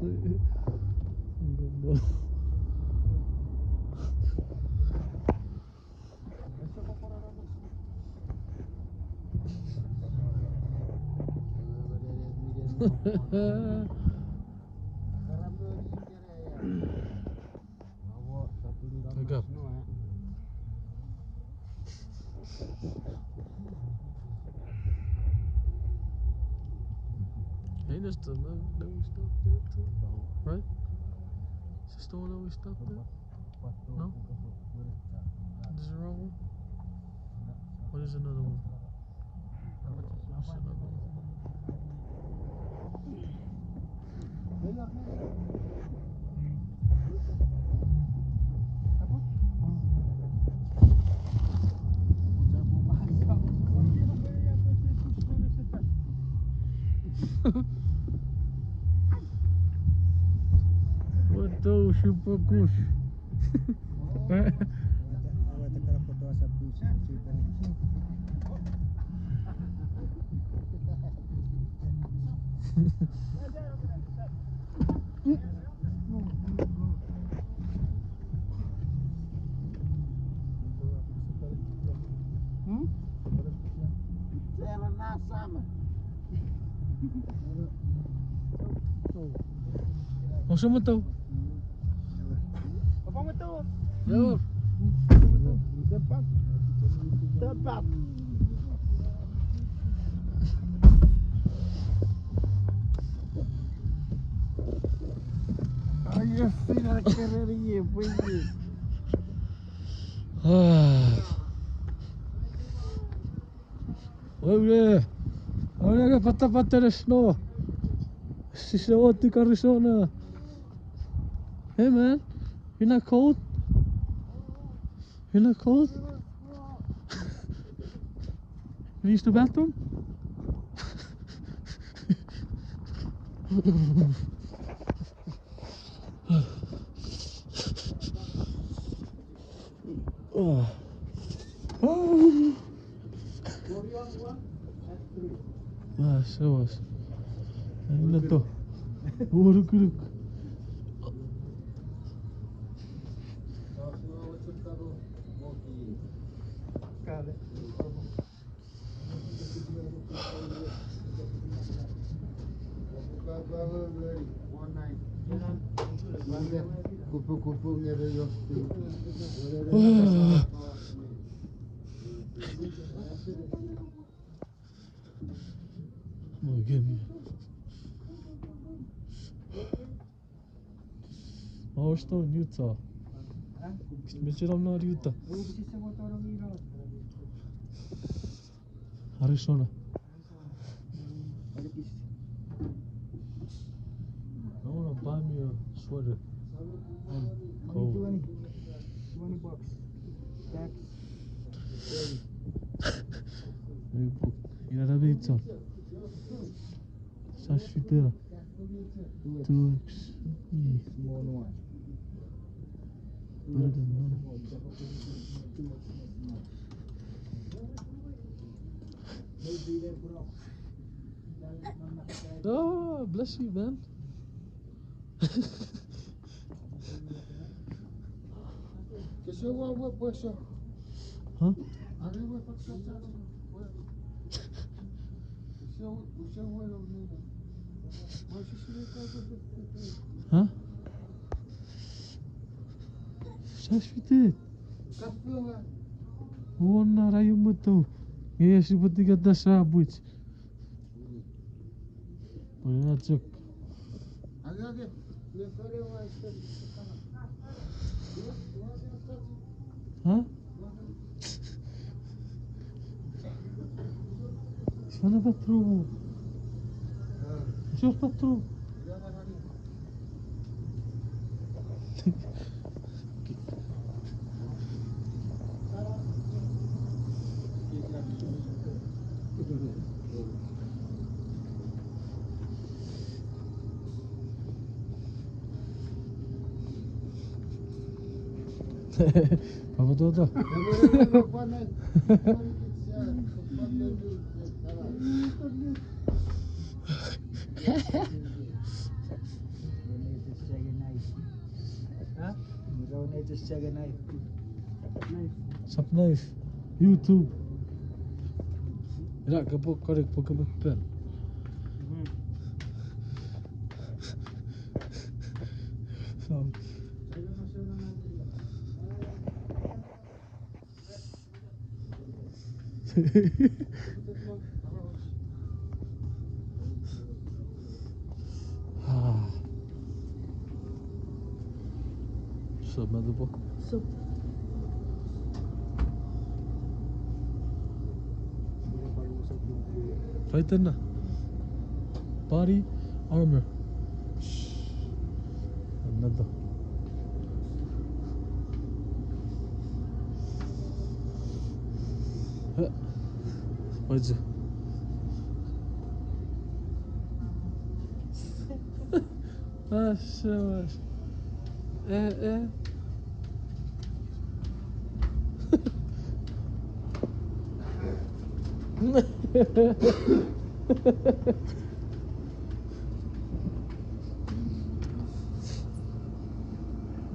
Ganda. Agak. Ain't this the one that we stopped at too? Right? Is this the one that we stopped at? No? This is the wrong one? What is another one? What's another one? Betul, si bagus. Masa mo to? Apa mo to? Yo. Tepat. Tepat. Ay, fina la carrería, pues. Olha, olha que patapata de snow. Se out in Arizona. Hey man, you're not cold? You're not cold? You use the bathroom? Oh. Oh. Zoals. En dat toch. Oorkruk. Kupu-kupu ngeri Oh, give me. Oh, we're still in Utah. Вечером на Utah. Arizona. I want to buy me a sweater. I'm cold. 20 bucks. Tax. Il a la pizza. Ça super. 2x. Small one. Better than none. Oh, bless you, man. Huh? Huh? Şaşırdı. Onlar ayımıdı. Yeşil bıdık da sabit. Bana çok. Ha? Sana patron. Çok patron. Papa Dodo. just check a knife. Knife. Sub knife. YouTube. Gerak ke pok korek pok pen. So. Sup med på? Sup. Right in. Body armor. Another. What's it? Maşallah.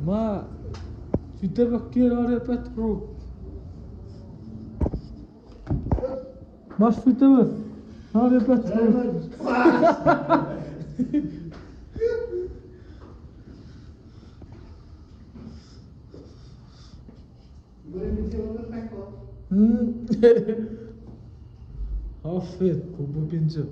Ma, tu t'es على بترو. ماش في تمس على بترو. Affet, bu pince.